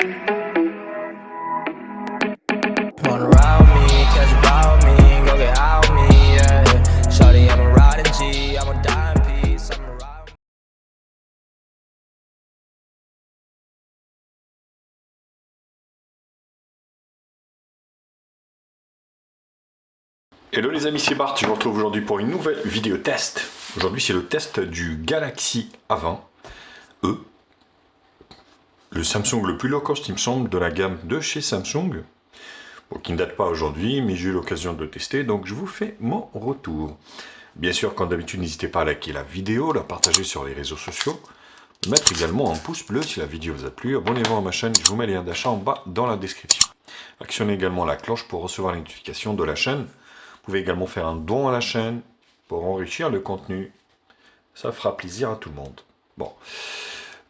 Wanna ride me, catch a vibe me, go get out me, yeah. Shawty, I'm a riding G, I'm a dying piece, I'm a ride. Hello les amis, c'est Bart, je vous retrouve aujourd'hui pour une nouvelle vidéo test. Aujourd'hui c'est le test du Galaxy A20e, le Samsung le plus low cost il me semble de la gamme de chez Samsung, bon, qui ne date pas aujourd'hui mais j'ai eu l'occasion de le tester donc je vous fais mon retour. Bien sûr comme d'habitude n'hésitez pas à liker la vidéo, la partager sur les réseaux sociaux, mettre également un pouce bleu si la vidéo vous a plu, abonnez-vous à ma chaîne, je vous mets les liens d'achat en bas dans la description. Actionnez également la cloche pour recevoir les notifications de la chaîne. Vous pouvez également faire un don à la chaîne pour enrichir le contenu. Ça fera plaisir à tout le monde. Bon.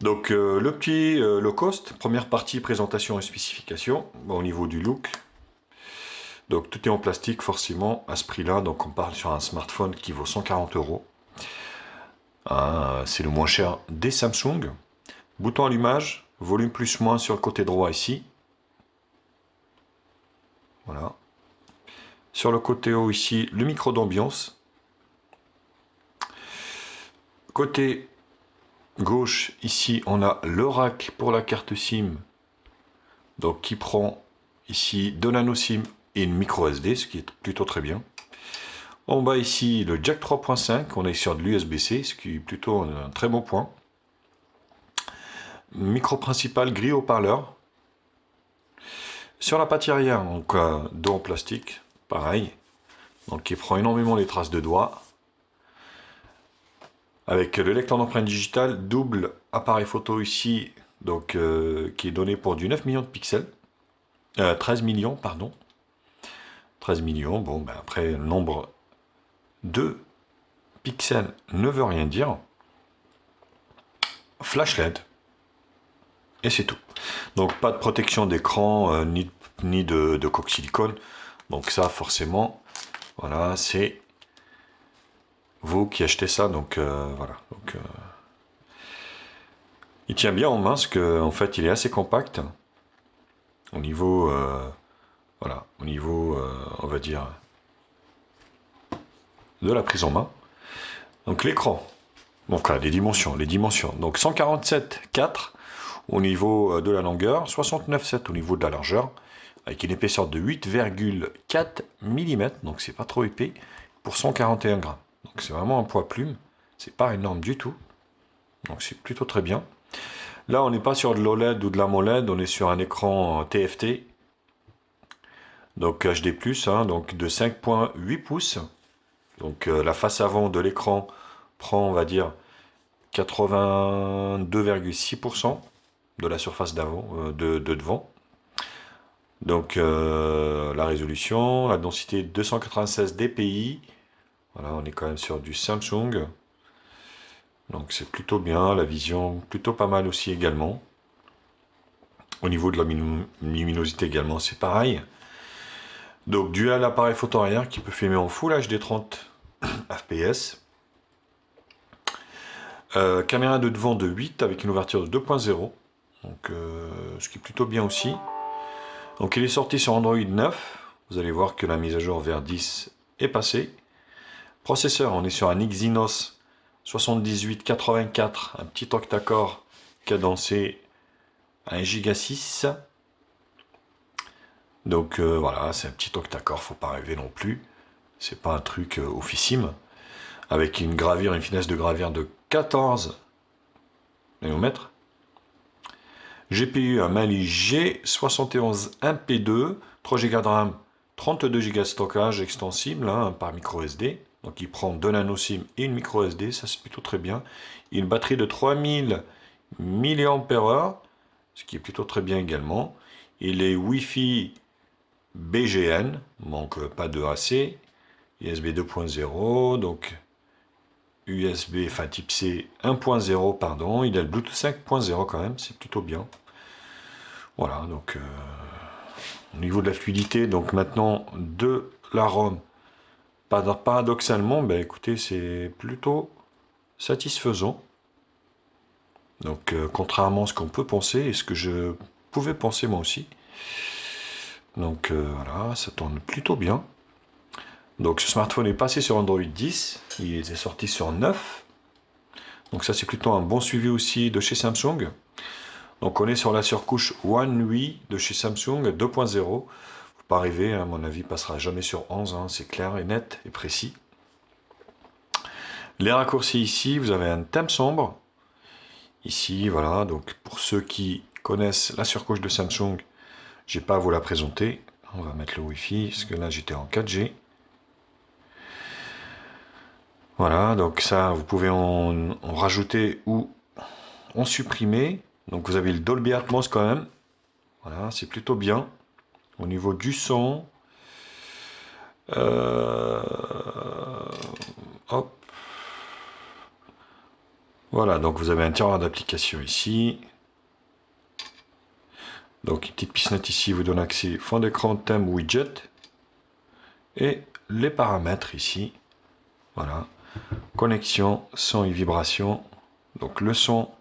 Donc le petit low cost, première partie présentation et spécification. Bon, au niveau du look. Donc tout est en plastique forcément à ce prix-là. Donc on parle sur un smartphone qui vaut 140 €. C'est le moins cher des Samsung. Bouton allumage, volume plus moins sur le côté droit ici. Voilà. Sur le côté haut ici, le micro d'ambiance. Côté gauche, ici, on a le rack pour la carte SIM. Donc qui prend ici de nano SIM et une micro SD, ce qui est plutôt très bien. En bas ici, le jack 3.5, on est sur de l'USB-C, ce qui est plutôt un très bon point. Micro principal, grille haut-parleur. Sur la partie arrière, donc dos en plastique, pareil. Donc qui prend énormément les traces de doigts. Avec le lecteur d'empreinte digitale, double appareil photo ici, donc qui est donné pour du 9 millions de pixels. 13 millions, pardon. 13 millions, bon, ben après, le nombre de pixels ne veut rien dire. Flash LED. Et c'est tout. Donc pas de protection d'écran, ni de coque silicone. Donc ça, forcément, voilà, c'est vous qui achetez ça, donc voilà. Donc, il tient bien en main, parce qu'en fait, il est assez compact. Au niveau, voilà, au niveau, on va dire, de la prise en main. Donc l'écran, donc là, les dimensions. Donc 147,4 au niveau de la longueur, 69,7 au niveau de la largeur, avec une épaisseur de 8,4 mm, donc c'est pas trop épais, pour 141 grammes. Donc c'est vraiment un poids plume, c'est pas énorme du tout, donc c'est plutôt très bien. Là on n'est pas sur de l'OLED ou de l'AMOLED, on est sur un écran TFT, donc HD+, hein, donc de 5,8 pouces. Donc la face avant de l'écran prend, on va dire, 82,6% de la surface d'avant, de devant. Donc la résolution, la densité 296 dpi. Voilà, on est quand même sur du Samsung. Donc c'est plutôt bien, la vision plutôt pas mal aussi également. Au niveau de la luminosité également, c'est pareil. Donc dual appareil photo arrière qui peut filmer en Full HD 30 fps. Caméra de devant de 8 avec une ouverture de 2.0. Donc ce qui est plutôt bien aussi. Donc il est sorti sur Android 9. Vous allez voir que la mise à jour vers 10 est passée. Processeur, on est sur un Exynos 7884, un petit octa-core cadencé à 1,6 Go. Donc voilà, c'est un petit octa-core, faut pas rêver non plus. C'est pas un truc oufissime. Avec une gravure, une finesse de gravure de 14 nanomètres. GPU, un Mali G71 1P2, 3 Go de RAM, 32 Go de stockage extensible hein, par micro SD. Donc il prend 2 nano SIM et une micro SD, ça c'est plutôt très bien. Une batterie de 3000 mAh, ce qui est plutôt très bien également. Il est Wi-Fi BGN, donc pas de AC, USB 2.0, donc USB, enfin type C 1.0, pardon. Il a le Bluetooth 5.0 quand même, c'est plutôt bien. Voilà, donc au niveau de la fluidité, donc maintenant de la ROM, paradoxalement, ben écoutez, c'est plutôt satisfaisant. Donc contrairement à ce qu'on peut penser, et ce que je pouvais penser moi aussi. Donc voilà, ça tourne plutôt bien. Donc ce smartphone est passé sur Android 10, il est sorti sur 9. Donc ça c'est plutôt un bon suivi aussi de chez Samsung. Donc on est sur la surcouche One UI de chez Samsung 2.0. Faut pas rêver, à mon avis, passera jamais sur 11, hein, c'est clair et net et précis. Les raccourcis ici, vous avez un thème sombre. Ici, voilà, donc pour ceux qui connaissent la surcouche de Samsung, j'ai pas à vous la présenter. On va mettre le Wi-Fi, parce que là j'étais en 4G. Voilà, donc ça, vous pouvez en rajouter ou en supprimer. Donc vous avez le Dolby Atmos quand même. Voilà, c'est plutôt bien. Au niveau du son, hop. Voilà, donc vous avez un tiroir d'application ici. Donc une petite pissenette ici vous donne accès fond d'écran, thème, widget. Et les paramètres ici. Voilà. Connexion, son et vibration. Donc le son,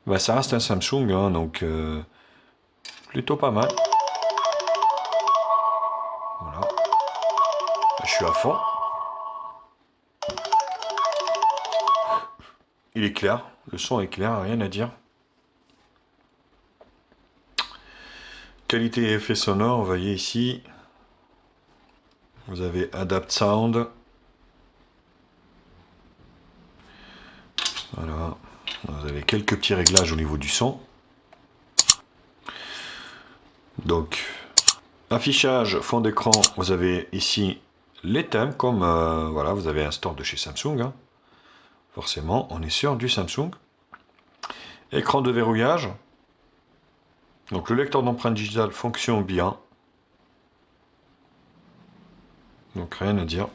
bah, ça reste un Samsung, hein, donc plutôt pas mal. Voilà. Je suis à fond. Il est clair, le son est clair, rien à dire. Qualité et effet sonore, vous voyez ici. Vous avez Adapt Sound. Voilà. Vous avez quelques petits réglages au niveau du son. Donc, affichage, fond d'écran, vous avez ici les thèmes, comme voilà, vous avez un store de chez Samsung. Hein. Forcément, on est sur du Samsung. Écran de verrouillage. Donc le lecteur d'empreintes digitales fonctionne bien. Donc rien à dire.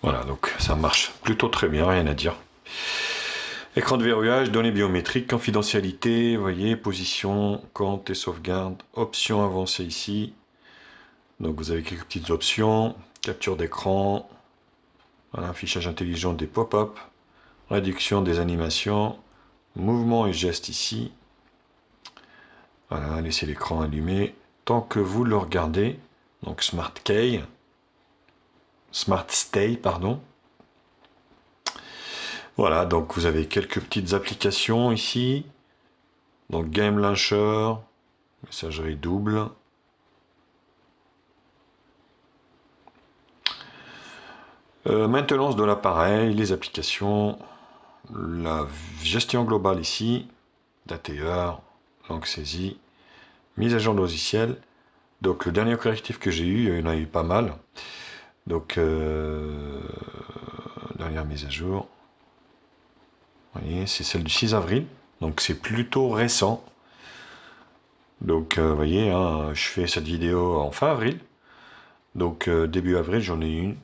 Voilà, donc ça marche plutôt très bien, rien à dire. Écran de verrouillage, données biométriques, confidentialité, vous voyez, position, compte et sauvegarde, options avancées ici. Donc vous avez quelques petites options, capture d'écran, voilà, affichage intelligent des pop-up, réduction des animations, mouvement et gestes ici. Voilà, laissez l'écran allumé tant que vous le regardez. Donc Smart Stay, pardon. Voilà, donc vous avez quelques petites applications ici. Donc Game Launcher, messagerie double. Maintenance de l'appareil, les applications, la gestion globale ici, date et heure, langue saisie, mise à jour de logiciel. Donc le dernier correctif que j'ai eu, il y en a eu pas mal. Donc dernière mise à jour. Vous voyez, c'est celle du 6 avril. Donc c'est plutôt récent. Donc vous voyez, hein, je fais cette vidéo en fin avril. Donc début avril, j'en ai une.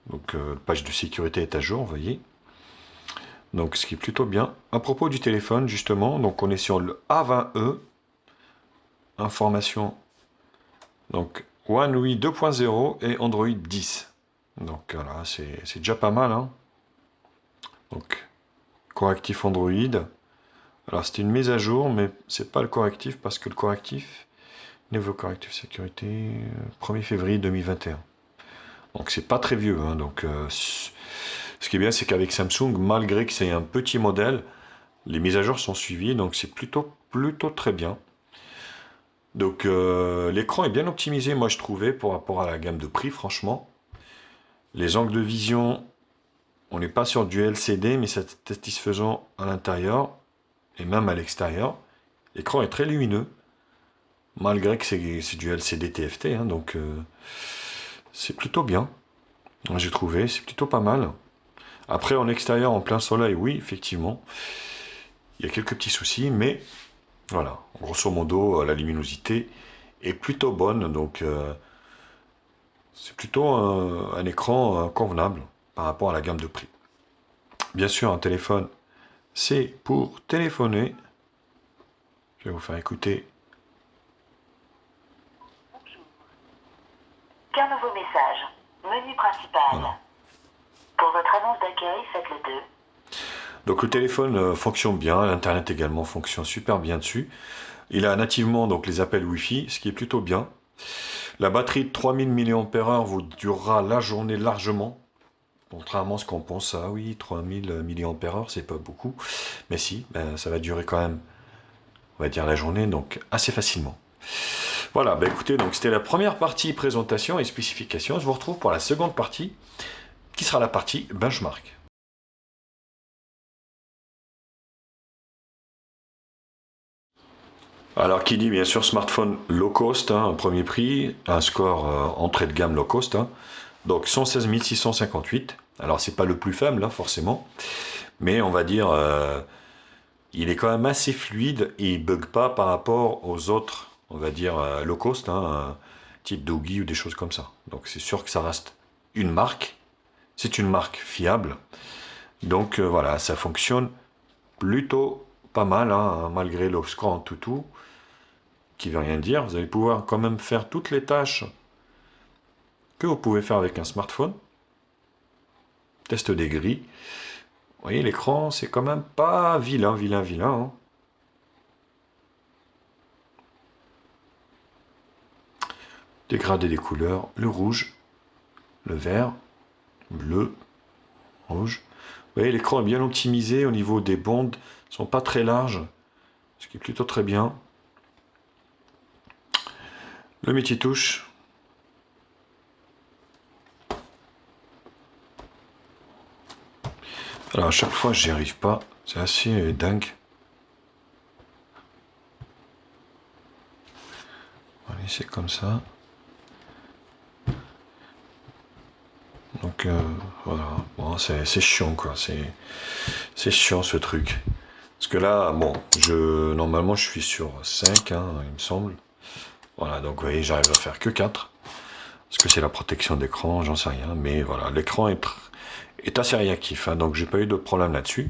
Donc page de sécurité est à jour, vous voyez. Donc ce qui est plutôt bien. À propos du téléphone, justement, donc on est sur le A20e. Information. Donc One UI 2.0 et Android 10. Donc voilà, c'est déjà pas mal. Hein. Donc correctif Android. Alors c'était une mise à jour, mais c'est pas le correctif parce que le correctif, nouveau correctif sécurité, 1er février 2021. Donc c'est pas très vieux. Hein, donc ce qui est bien, c'est qu'avec Samsung, malgré que c'est un petit modèle, les mises à jour sont suivies, donc c'est plutôt très bien. Donc l'écran est bien optimisé, moi je trouvais, par rapport à la gamme de prix, franchement. Les angles de vision, on n'est pas sur du LCD, mais c'est satisfaisant à l'intérieur et même à l'extérieur. L'écran est très lumineux, malgré que c'est du LCD TFT, hein, donc c'est plutôt bien. J'ai trouvé, c'est plutôt pas mal. Après, en extérieur, en plein soleil, oui, effectivement, il y a quelques petits soucis, mais voilà, grosso modo, la luminosité est plutôt bonne, donc c'est plutôt un écran convenable par rapport à la gamme de prix. Bien sûr, un téléphone, c'est pour téléphoner. Je vais vous faire écouter. Qu'un nouveau message. Menu principal. Voilà. Pour votre annonce d'accueil, faites le 2. Donc le téléphone fonctionne bien, l'internet également fonctionne super bien dessus. Il a nativement donc les appels Wi-Fi, ce qui est plutôt bien. La batterie de 3000 mAh vous durera la journée largement. Contrairement à ce qu'on pense, ah oui, 3000 mAh, c'est pas beaucoup. Mais si, ben, ça va durer quand même, on va dire, la journée, donc assez facilement. Voilà, ben écoutez, donc c'était la première partie présentation et spécification. Je vous retrouve pour la seconde partie, qui sera la partie benchmark. Alors, qui dit bien sûr smartphone low cost, hein, premier prix, un score entrée de gamme low cost, hein, donc 116 658. Alors, c'est pas le plus faible, hein, forcément, mais on va dire, il est quand même assez fluide et il bug pas par rapport aux autres, on va dire, low cost, hein, type Doogee ou des choses comme ça. Donc, c'est sûr que ça reste une marque, c'est une marque fiable. Donc, voilà, ça fonctionne plutôt pas mal, hein, malgré le score en toutou, qui veut rien dire. Vous allez pouvoir quand même faire toutes les tâches que vous pouvez faire avec un smartphone. Test des grilles. Vous voyez, l'écran, c'est quand même pas vilain, hein. Dégradé des couleurs, le rouge, le vert, bleu, rouge. Vous voyez, l'écran est bien optimisé au niveau des bandes, ne sont pas très larges, ce qui est plutôt très bien. Le multitouche. Alors à chaque fois, j'y arrive pas, c'est assez dingue. Allez, c'est comme ça. Donc voilà, bon, c'est chiant quoi, c'est chiant ce truc. Parce que là, bon, normalement je suis sur 5, hein, il me semble. Voilà, donc vous voyez, j'arrive à faire que 4. Parce que c'est la protection d'écran, j'en sais rien. Mais voilà, l'écran est assez réactif, hein, donc j'ai pas eu de problème là-dessus.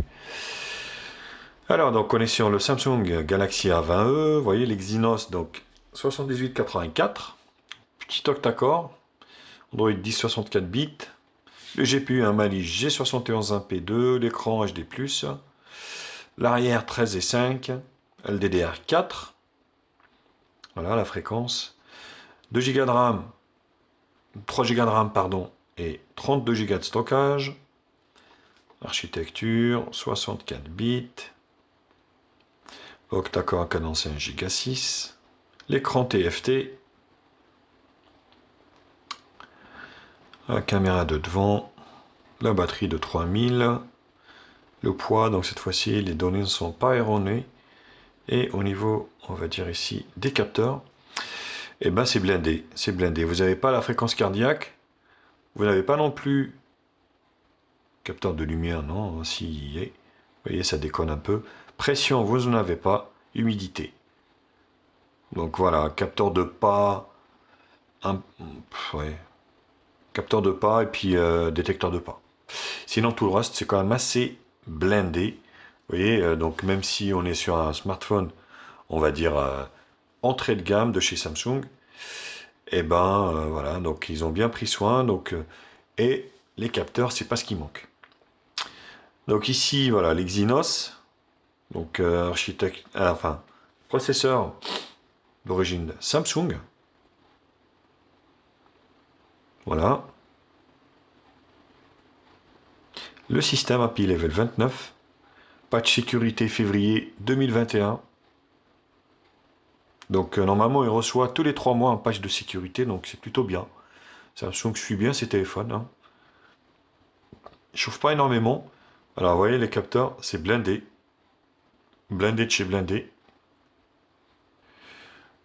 Alors, donc on est sur le Samsung Galaxy A20e, vous voyez l'Exynos, donc 7884, petit octa-core, Android 10 64 bits, le GPU un Mali G71 l'écran HD+, l'arrière 13,5, LDDR4, voilà la fréquence, 2 Go de RAM, 3 Go de RAM pardon, et 32 Go de stockage, architecture 64 bits, octa-core cadencé 1 Go 6, l'écran TFT, la caméra de devant, la batterie de 3000, le poids, donc cette fois-ci les données ne sont pas erronées, et au niveau, on va dire ici, des capteurs, et ben c'est blindé, vous n'avez pas la fréquence cardiaque, vous n'avez pas non plus capteur de lumière, non, s'il y est, vous voyez ça déconne un peu, pression vous n'en avez pas, humidité, donc voilà, capteur de pas, ouais, capteur de pas et puis détecteur de pas. Sinon tout le reste c'est quand même assez blindé. Vous voyez, donc même si on est sur un smartphone, on va dire entrée de gamme de chez Samsung, et ben voilà, donc ils ont bien pris soin, donc et les capteurs c'est pas ce qui manque. Donc ici voilà l'Exynos, donc architecte, enfin processeur d'origine Samsung. Voilà. Le système API Level 29. Patch sécurité février 2021. Donc normalement il reçoit tous les 3 mois un patch de sécurité, donc c'est plutôt bien. Samsung suit bien ses téléphones, hein. Il chauffe pas énormément. Alors vous voyez les capteurs, c'est blindé. Blindé de chez blindé.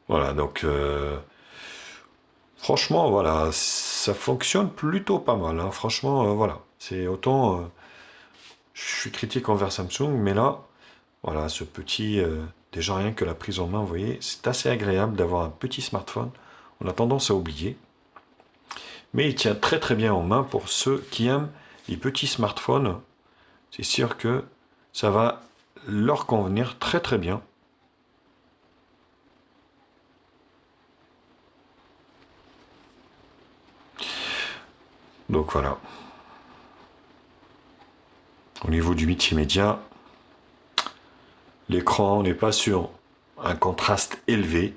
Voilà, donc franchement, voilà, ça fonctionne plutôt pas mal, hein. Franchement, voilà. C'est autant, je suis critique envers Samsung, mais là, voilà, ce petit, déjà rien que la prise en main, vous voyez, c'est assez agréable d'avoir un petit smartphone. On a tendance à oublier. Mais il tient très très bien en main pour ceux qui aiment les petits smartphones. C'est sûr que ça va leur convenir très très bien. Donc voilà. Au niveau du multimédia, l'écran n'est pas sur un contraste élevé,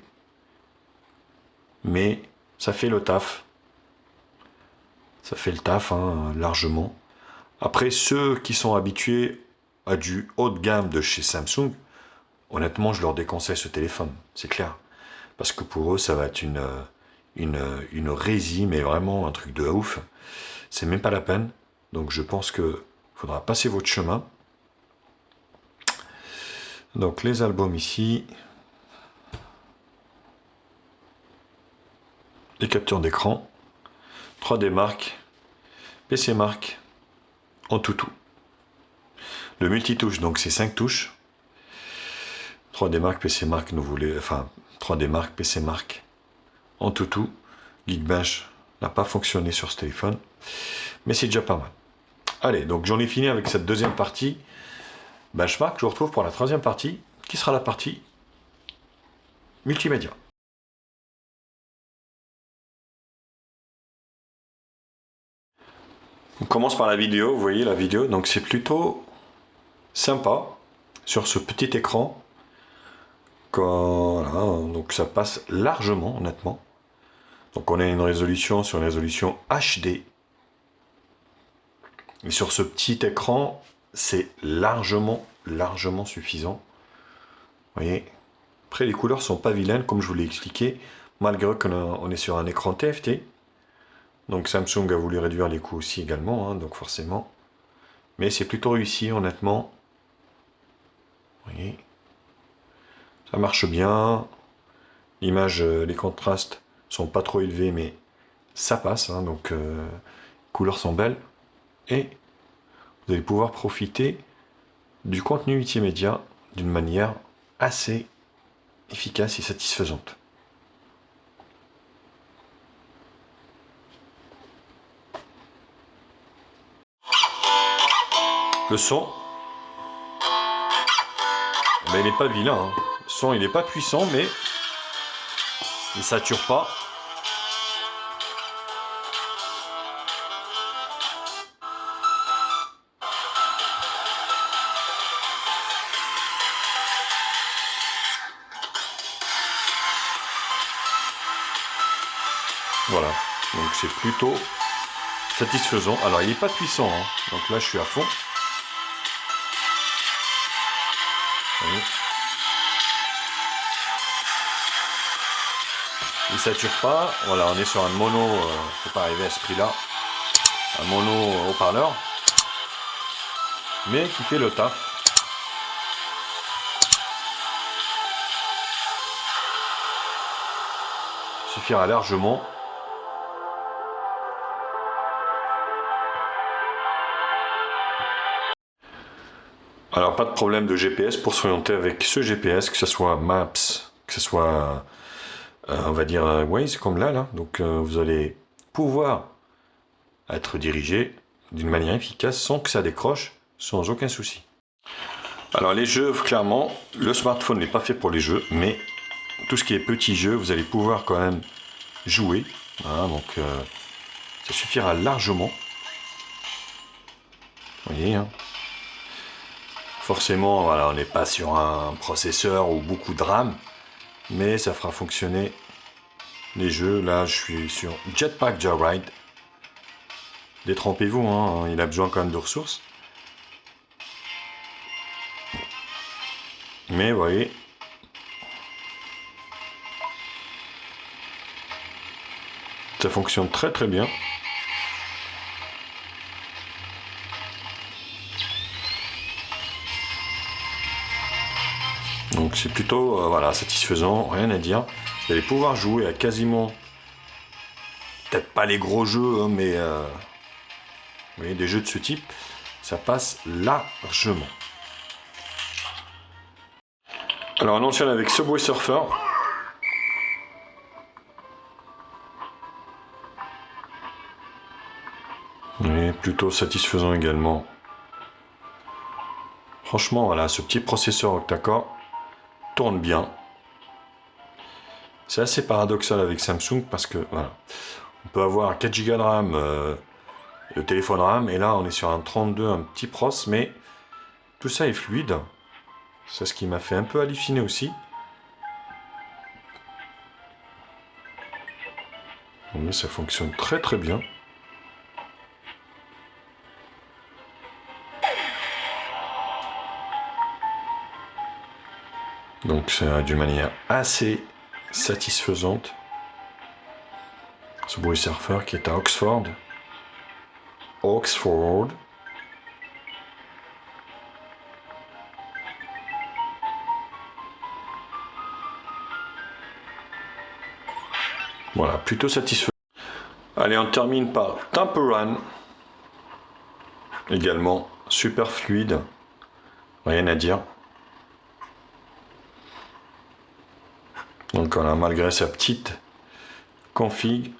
mais ça fait le taf. Ça fait le taf, hein, largement. Après, ceux qui sont habitués à du haut de gamme de chez Samsung, honnêtement, je leur déconseille ce téléphone, c'est clair. Parce que pour eux, ça va être une résine, mais vraiment un truc de ouf. C'est même pas la peine. Donc je pense que faudra passer votre chemin. Donc les albums ici. Les captures d'écran. 3D Mark. PC Mark. En tout. Le multitouche, donc c'est 5 touches. 3D Mark, PC Mark, nous voulez, enfin 3D Mark, PC Mark. En tout. Geekbench n'a pas fonctionné sur ce téléphone. Mais c'est déjà pas mal. Allez, donc j'en ai fini avec cette deuxième partie. Benchmark, je vous retrouve pour la troisième partie, qui sera la partie multimédia. On commence par la vidéo, vous voyez la vidéo, donc c'est plutôt sympa sur ce petit écran. Voilà, donc ça passe largement, honnêtement. Donc on a une résolution sur une résolution HD. Et sur ce petit écran, c'est largement suffisant. Vous voyez. Après, les couleurs sont pas vilaines, comme je vous l'ai expliqué, malgré qu'on est sur un écran TFT. Donc Samsung a voulu réduire les coûts aussi également, hein, donc forcément. Mais c'est plutôt réussi, honnêtement. Vous voyez. Ça marche bien. L'image, les contrastes sont pas trop élevés, mais ça passe, hein, donc les couleurs sont belles. Et vous allez pouvoir profiter du contenu multimédia d'une manière assez efficace et satisfaisante. Le son, ben, il n'est pas vilain, hein. Le son il n'est pas puissant, mais il ne sature pas. Voilà, donc c'est plutôt satisfaisant. Alors il n'est pas puissant, hein. Donc là je suis à fond. Voyez. Il sature pas. Voilà, on est sur un mono, faut pas arriver à ce prix là. Un mono haut-parleur, mais qui fait le taf. Suffira largement. Alors pas de problème de GPS pour s'orienter avec ce GPS, que ce soit Maps, que ce soit on va dire Waze comme là. Donc vous allez pouvoir être dirigé d'une manière efficace sans que ça décroche, sans aucun souci. Alors les jeux, clairement, le smartphone n'est pas fait pour les jeux, mais tout ce qui est petits jeux, vous allez pouvoir quand même jouer. Voilà, donc ça suffira largement. Vous voyez, hein. Forcément, voilà, on n'est pas sur un processeur ou beaucoup de RAM, mais ça fera fonctionner les jeux. Là, je suis sur Jetpack Joyride. Détrompez-vous, hein, il a besoin quand même de ressources. Mais vous voyez, ça fonctionne très très bien. Donc c'est plutôt voilà, satisfaisant, rien à dire. Vous allez pouvoir jouer à quasiment, peut-être pas les gros jeux, hein, mais vous voyez, des jeux de ce type, ça passe largement. Alors on enchaîne avec Subway Surfer. Et plutôt satisfaisant également. Franchement, voilà, ce petit processeur octa-core tourne bien. C'est assez paradoxal avec Samsung parce que voilà, on peut avoir 4 Go de RAM, le téléphone RAM, et là on est sur un 32, un petit pros, mais tout ça est fluide. C'est ce qui m'a fait un peu halluciner aussi. Mais ça fonctionne très très bien. Donc c'est d'une manière assez satisfaisante. Ce bruit surfeur qui est à Oxford. Oxford. Voilà, plutôt satisfaisant. Allez, on termine par Temple Run. Également super fluide. Rien à dire. Donc voilà, malgré sa petite config,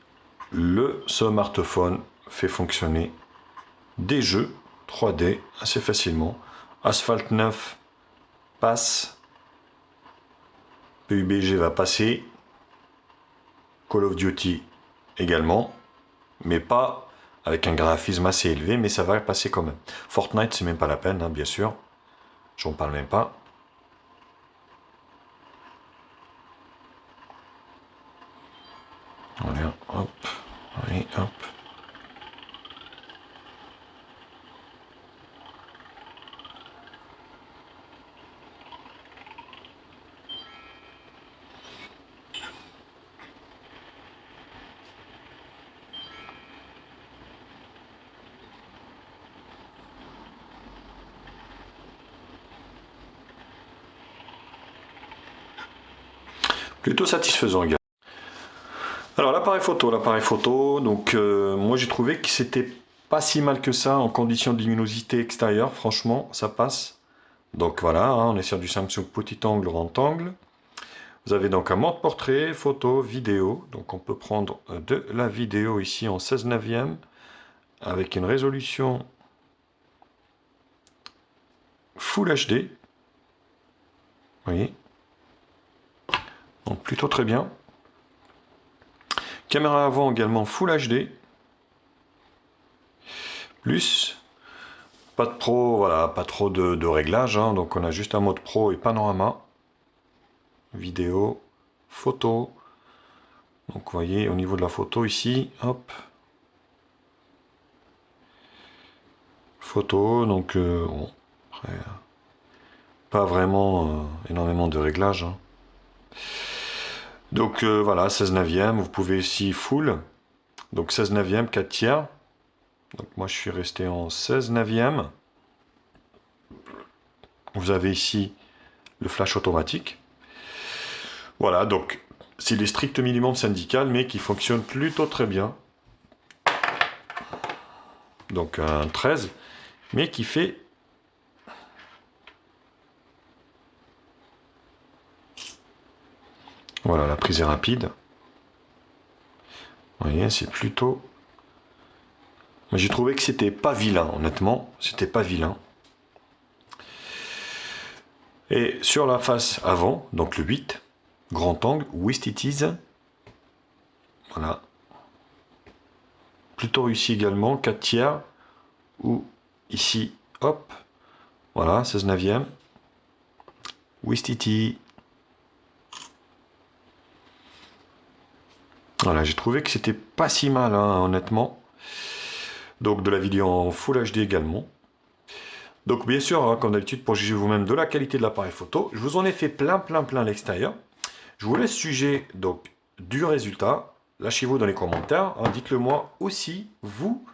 le smartphone fait fonctionner des jeux 3D assez facilement. Asphalt 9 passe. PUBG va passer. Call of Duty également. Mais pas avec un graphisme assez élevé, mais ça va passer quand même. Fortnite, c'est même pas la peine, hein, bien sûr. J'en parle même pas. Allez, hop, allez, hop. Plutôt satisfaisant également. Alors l'appareil photo, donc moi j'ai trouvé que c'était pas si mal que ça en conditions de luminosité extérieure, franchement ça passe. Donc voilà, hein, on est sur du Samsung petit angle, grand angle. Vous avez donc un mode portrait, photo, vidéo, donc on peut prendre de la vidéo ici en 16/9 avec une résolution Full HD. Vous voyez, donc plutôt très bien. Caméra avant également Full HD. Plus, pas de pro, voilà, pas trop de réglages, hein, donc on a juste un mode pro et panorama. Vidéo, photo. Donc vous voyez au niveau de la photo ici, hop. Photo, donc bon, après, pas vraiment énormément de réglages. Hein. Donc voilà, 16/9, vous pouvez ici full, donc 16/9, 4 tiers. Donc moi je suis resté en 16/9. Vous avez ici le flash automatique. Voilà, donc c'est les stricts minimums syndical, mais qui fonctionne plutôt très bien. Donc un 13, mais qui fait voilà, la prise est rapide. Vous voyez, c'est plutôt... J'ai trouvé que c'était pas vilain, honnêtement, c'était pas vilain. Et sur la face avant, donc le 8, grand angle, with it is. Voilà. Plutôt réussi également, 4 tiers, ou ici, hop, voilà, 16/9, with it is. Voilà, j'ai trouvé que c'était pas si mal, hein, honnêtement. Donc de la vidéo en Full HD également. Donc bien sûr, hein, comme d'habitude, pour juger vous-même de la qualité de l'appareil photo, je vous en ai fait plein à l'extérieur. Je vous laisse juger donc du résultat. Lâchez-vous dans les commentaires. Hein, dites-le moi aussi, vous,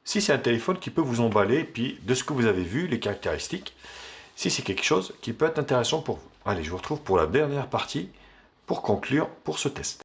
si c'est un téléphone qui peut vous emballer, et puis de ce que vous avez vu, les caractéristiques, si c'est quelque chose qui peut être intéressant pour vous. Allez, je vous retrouve pour la dernière partie, pour conclure pour ce test.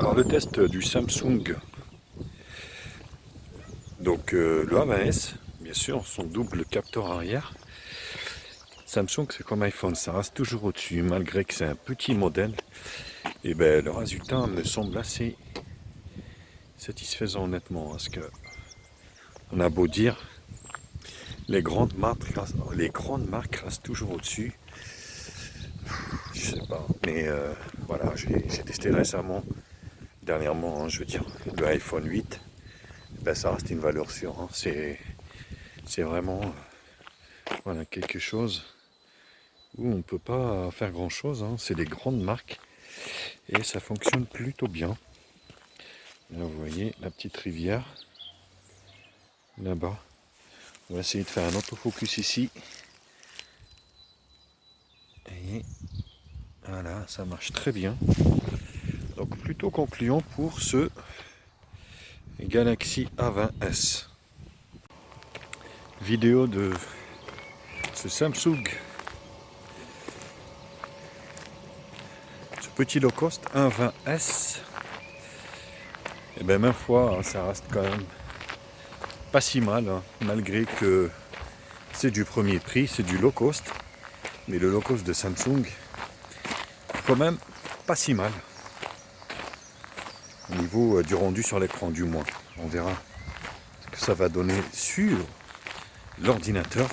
Alors le test du Samsung, donc le A20S, bien sûr, son double capteur arrière. Samsung, c'est comme iPhone, ça reste toujours au-dessus, malgré que c'est un petit modèle. Et ben le résultat me semble assez satisfaisant honnêtement, parce que on a beau dire, les grandes marques restent toujours au-dessus. Je sais pas, mais voilà, j'ai testé récemment, dernièrement, hein, je veux dire, le iPhone 8, ben, ça reste une valeur sûre. Hein. C'est vraiment voilà, quelque chose où on ne peut pas faire grand chose. Hein. C'est des grandes marques et ça fonctionne plutôt bien. Là, vous voyez la petite rivière là-bas. On va essayer de faire un autofocus ici. Et voilà, ça marche très bien. Donc plutôt concluant pour ce Galaxy A20S. Vidéo de ce Samsung. Ce petit low cost A20S. Et bien ma foi, ça reste quand même pas si mal, hein, malgré que c'est du premier prix, c'est du low cost. Mais le low cost de Samsung, quand même pas si mal. Au niveau du rendu sur l'écran du moins. On verra ce que ça va donner sur l'ordinateur.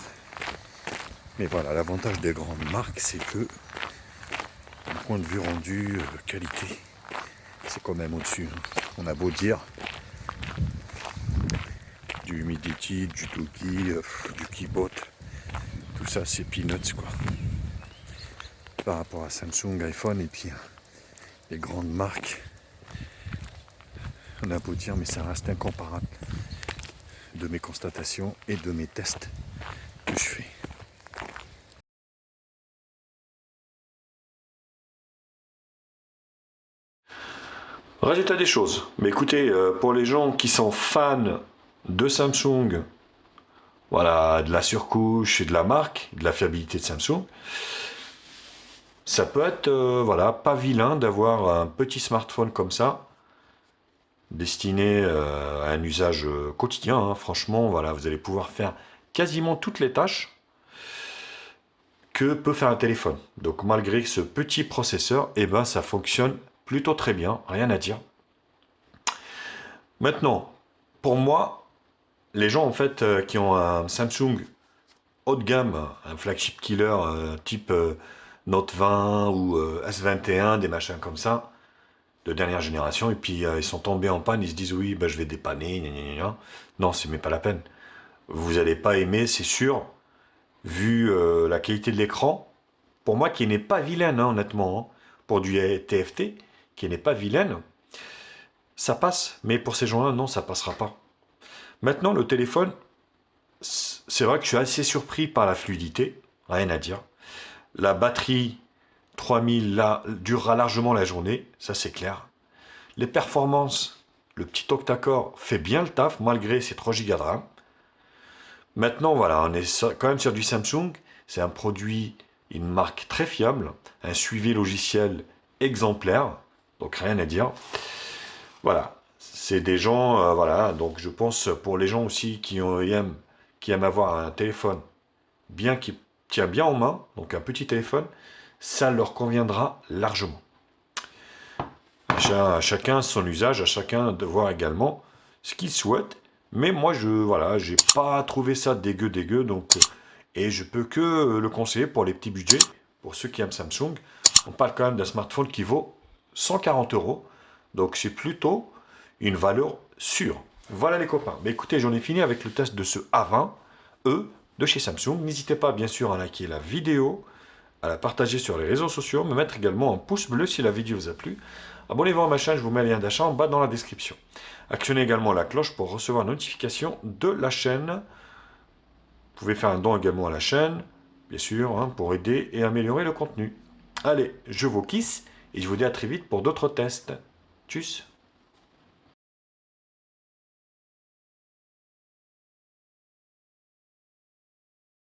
Mais voilà, l'avantage des grandes marques, c'est que d'un point de vue rendu, qualité, c'est quand même au-dessus. Hein. On a beau dire du Humidity, du Doogie, du Keyboard, tout ça c'est peanuts quoi. Par rapport à Samsung, iPhone et puis les grandes marques. On a beau dire, mais ça reste incomparable de mes constatations et de mes tests que je fais. Résultat des choses. Mais écoutez, pour les gens qui sont fans de Samsung, voilà, de la surcouche et de la marque, de la fiabilité de Samsung, ça peut être voilà, pas vilain d'avoir un petit smartphone comme ça, destiné à un usage quotidien. Hein. Franchement, voilà, vous allez pouvoir faire quasiment toutes les tâches que peut faire un téléphone. Donc malgré ce petit processeur, eh ben, ça fonctionne plutôt très bien, rien à dire. Maintenant, pour moi, les gens en fait qui ont un Samsung haut de gamme, un flagship killer type Note 20 ou S21, des machins comme ça, de dernière génération, et puis ils sont tombés en panne, ils se disent oui, bah, je vais dépanner, gna gna gna. Non, c'est même pas la peine. Vous n'allez pas aimer, c'est sûr, vu la qualité de l'écran, pour moi qui n'est pas vilaine, hein, honnêtement, hein, pour du TFT, qui n'est pas vilaine, ça passe, mais pour ces gens-là, non, ça passera pas. Maintenant, le téléphone, c'est vrai que je suis assez surpris par la fluidité, rien à dire. La batterie 3000 là, durera largement la journée, ça c'est clair. Les performances, le petit octa-core fait bien le taf malgré ses 3 Go de RAM. Maintenant voilà, on est quand même sur du Samsung, c'est un produit, une marque très fiable, un suivi logiciel exemplaire, donc rien à dire. Voilà, c'est des gens, voilà, donc je pense pour les gens aussi qui aiment avoir un téléphone bien qui tient bien en main, donc un petit téléphone, ça leur conviendra largement. À chacun son usage, à chacun de voir également ce qu'il souhaite. Mais moi, voilà, j'ai pas trouvé ça dégueu, donc et je peux que le conseiller pour les petits budgets, pour ceux qui aiment Samsung. On parle quand même d'un smartphone qui vaut 140 €, donc c'est plutôt une valeur sûre. Voilà les copains. Mais écoutez, j'en ai fini avec le test de ce A20E de chez Samsung. N'hésitez pas bien sûr à liker la vidéo, à la partager sur les réseaux sociaux, me mettre également un pouce bleu si la vidéo vous a plu. Abonnez-vous à ma chaîne, je vous mets le lien d'achat en bas dans la description. Actionnez également la cloche pour recevoir une notification de la chaîne. Vous pouvez faire un don également à la chaîne, bien sûr, hein, pour aider et améliorer le contenu. Allez, je vous kiss et je vous dis à très vite pour d'autres tests. Tchuss!